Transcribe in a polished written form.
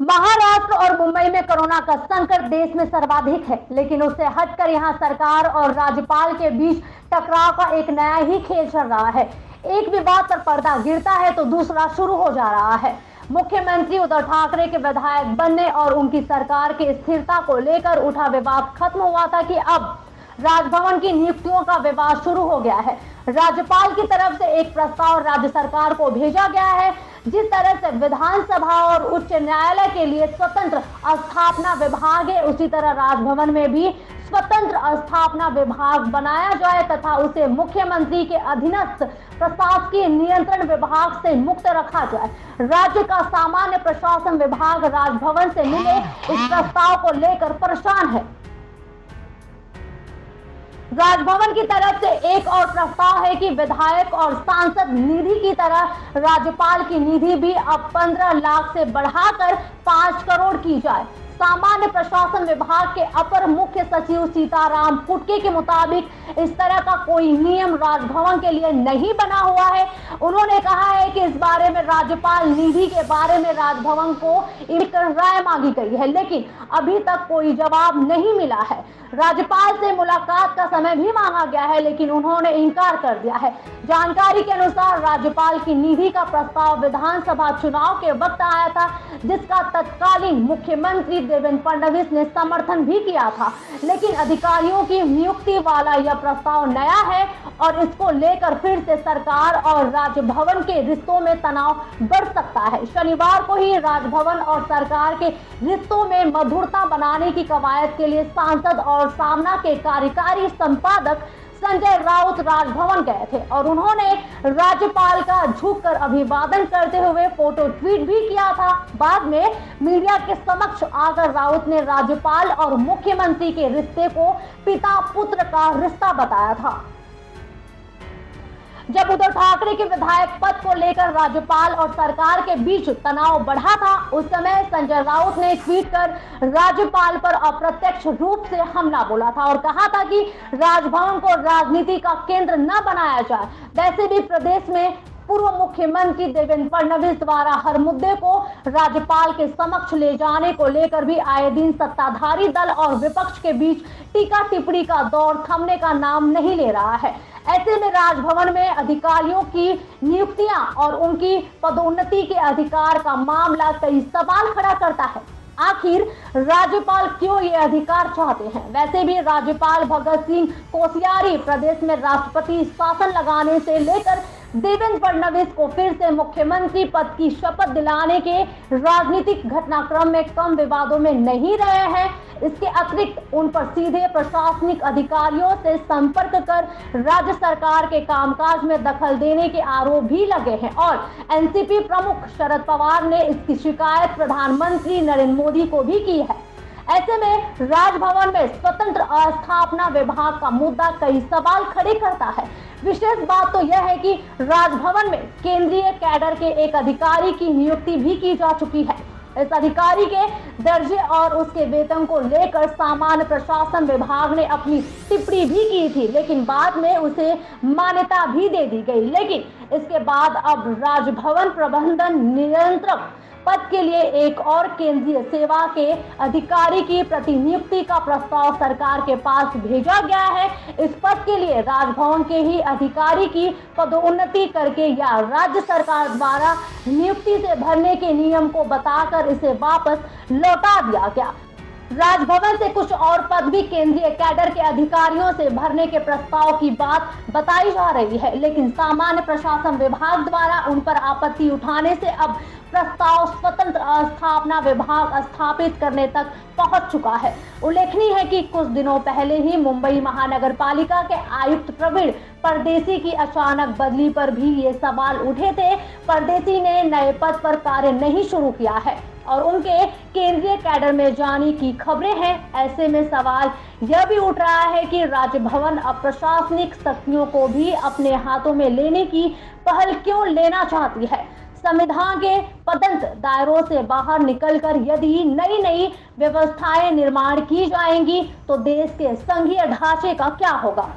महाराष्ट्र और मुंबई में कोरोना का संकट देश में सर्वाधिक है, लेकिन उससे हटकर यहां सरकार और राज्यपाल के बीच टकराव का एक नया ही खेल चल रहा है। एक विवाद पर पर्दा गिरता है तो दूसरा शुरू हो जा रहा है। मुख्यमंत्री उद्धव ठाकरे के विधायक बनने और उनकी सरकार की स्थिरता को लेकर उठा विवाद खत्म हुआ था कि अब राजभवन की नियुक्तियों का विवाद शुरू हो गया है। राज्यपाल की तरफ से एक प्रस्ताव राज्य सरकार को भेजा गया है। जिस तरह से विधानसभा और उच्च न्यायालय के लिए स्वतंत्र स्थापना विभाग है, उसी तरह राजभवन में भी स्वतंत्र स्थापना विभाग बनाया जाए तथा उसे मुख्यमंत्री के अधीनस्थ प्रशासकीय नियंत्रण विभाग से मुक्त रखा जाए। राज्य का सामान्य प्रशासन विभाग राजभवन से मिले इस प्रस्ताव को लेकर परेशान है। राजभवन की तरफ से एक और प्रस्ताव है कि विधायक और सांसद निधि की तरह राज्यपाल की निधि भी अब 15 लाख से बढ़ाकर 5 करोड़ की जाए। सामान्य प्रशासन विभाग के अपर मुख्य सचिव सीताराम कुटके के मुताबिक इस तरह का कोई नियम राजभवन के लिए नहीं बना हुआ है। उन्होंने कहा है कि इस बारे में राज्यपाल निधि के बारे में राजभवन को एक राय मांगी गई है, लेकिन अभी तक कोई जवाब नहीं मिला है। राज्यपाल से मुलाकात का समय भी मांगा गया है, लेकिन उन्होंने इनकार कर दिया है। जानकारी के अनुसार राज्यपाल की निधि का प्रस्ताव विधानसभा चुनाव के वक्त आया था, जिसका तत्कालीन मुख्यमंत्री देवेंद्र फडणवीस ने समर्थन भी किया था, लेकिन अधिकारियों की नियुक्ति वाला यह प्रस्ताव नया है और इसको लेकर फिर से सरकार और राजभवन के रिश्तों में तनाव बढ़ सकता है। शनिवार को ही राजभवन और सरकार के रिश्तों में मधुरता बनाने की कवायद के लिए सांसद और सामना के कार्यकारी संपादक संजय राउत राजभवन गए थे और उन्होंने राज्यपाल का झुककर अभिवादन करते हुए फोटो ट्वीट भी किया था। बाद में मीडिया के समक्ष आकर राउत ने राज्यपाल और मुख्यमंत्री के रिश्ते को पिता पुत्र का रिश्ता बताया था। जब उद्धव ठाकरे के विधायक पद को लेकर राज्यपाल और सरकार के बीच तनाव बढ़ा था, उस समय संजय राउत ने ट्वीट कर राज्यपाल पर अप्रत्यक्ष रूप से हमला बोला था और कहा था कि राजभवन को राजनीति का केंद्र न बनाया जाए। वैसे भी प्रदेश में पूर्व मुख्यमंत्री देवेंद्र फडणवीस द्वारा हर मुद्दे को राज्यपाल के समक्ष ले जाने को लेकर भी आए दिन सत्ताधारी दल और विपक्ष के बीच टीका टिप्पणी का दौर थमने का नाम नहीं ले रहा है। ऐसे में राजभवन में अधिकारियों की नियुक्तियां और उनकी पदोन्नति के अधिकार का मामला कई सवाल खड़ा करता है। आखिर राज्यपाल क्यों ये अधिकार चाहते हैं? वैसे भी राज्यपाल भगत सिंह कोश्यारी प्रदेश में राष्ट्रपति शासन लगाने से लेकर देवेंद्र फडणवीस को फिर से मुख्यमंत्री पद की शपथ दिलाने के राजनीतिक घटनाक्रम में कम विवादों में नहीं रहे हैं। इसके अतिरिक्त उन पर सीधे प्रशासनिक अधिकारियों से संपर्क कर राज्य सरकार के कामकाज में दखल देने के आरोप भी लगे हैं और एनसीपी प्रमुख शरद पवार ने इसकी शिकायत प्रधानमंत्री नरेंद्र मोदी को भी की है। ऐसे में राजभवन में स्वतंत्र स्थापना विभाग का मुद्दा कई सवाल खड़े करता है। विशेष बात तो यह है कि राजभवन में केंद्रीय कैडर के एक अधिकारी की नियुक्ति भी की जा चुकी है। इस अधिकारी के दर्जे और उसके वेतन को लेकर सामान्य प्रशासन विभाग ने अपनी टिप्पणी भी की थी, लेकिन बाद में उसे मान्यता भी दे दी गई। लेकिन इसके बाद अब राजभवन प्रबंधन नियंत्रक पद के लिए एक और केंद्रीय सेवा के अधिकारी की प्रतिनियुक्ति का प्रस्ताव सरकार के पास भेजा गया है। इस पद के लिए राजभवन के ही अधिकारी की पदोन्नति करके या राज्य सरकार द्वारा नियुक्ति से भरने के नियम को बताकर इसे वापस लौटा दिया गया। राजभवन से कुछ और पद भी केंद्रीय कैडर के अधिकारियों से भरने के प्रस्ताव की बात बताई जा रही है, लेकिन सामान्य प्रशासन विभाग द्वारा उन पर आपत्ति उठाने से अब प्रस्ताव स्वतंत्र स्थापना विभाग स्थापित करने तक पहुंच चुका है। उल्लेखनीय है कि कुछ दिनों पहले ही मुंबई महानगर पालिका के आयुक्त प्रवीण परदेसी की अचानक बदली पर भी ये सवाल उठे थे। परदेसी ने नए पद पर कार्य नहीं शुरू किया है और उनके केंद्रीय कैडर में जाने की खबरें हैं। ऐसे में सवाल यह भी उठ रहा है कि राजभवन अब प्रशासनिक शक्तियों को भी अपने हाथों में लेने की पहल क्यों लेना चाहती है। संविधान के पदंत दायरों से बाहर निकलकर यदि नई व्यवस्थाएं निर्माण की जाएंगी तो देश के संघीय ढांचे का क्या होगा।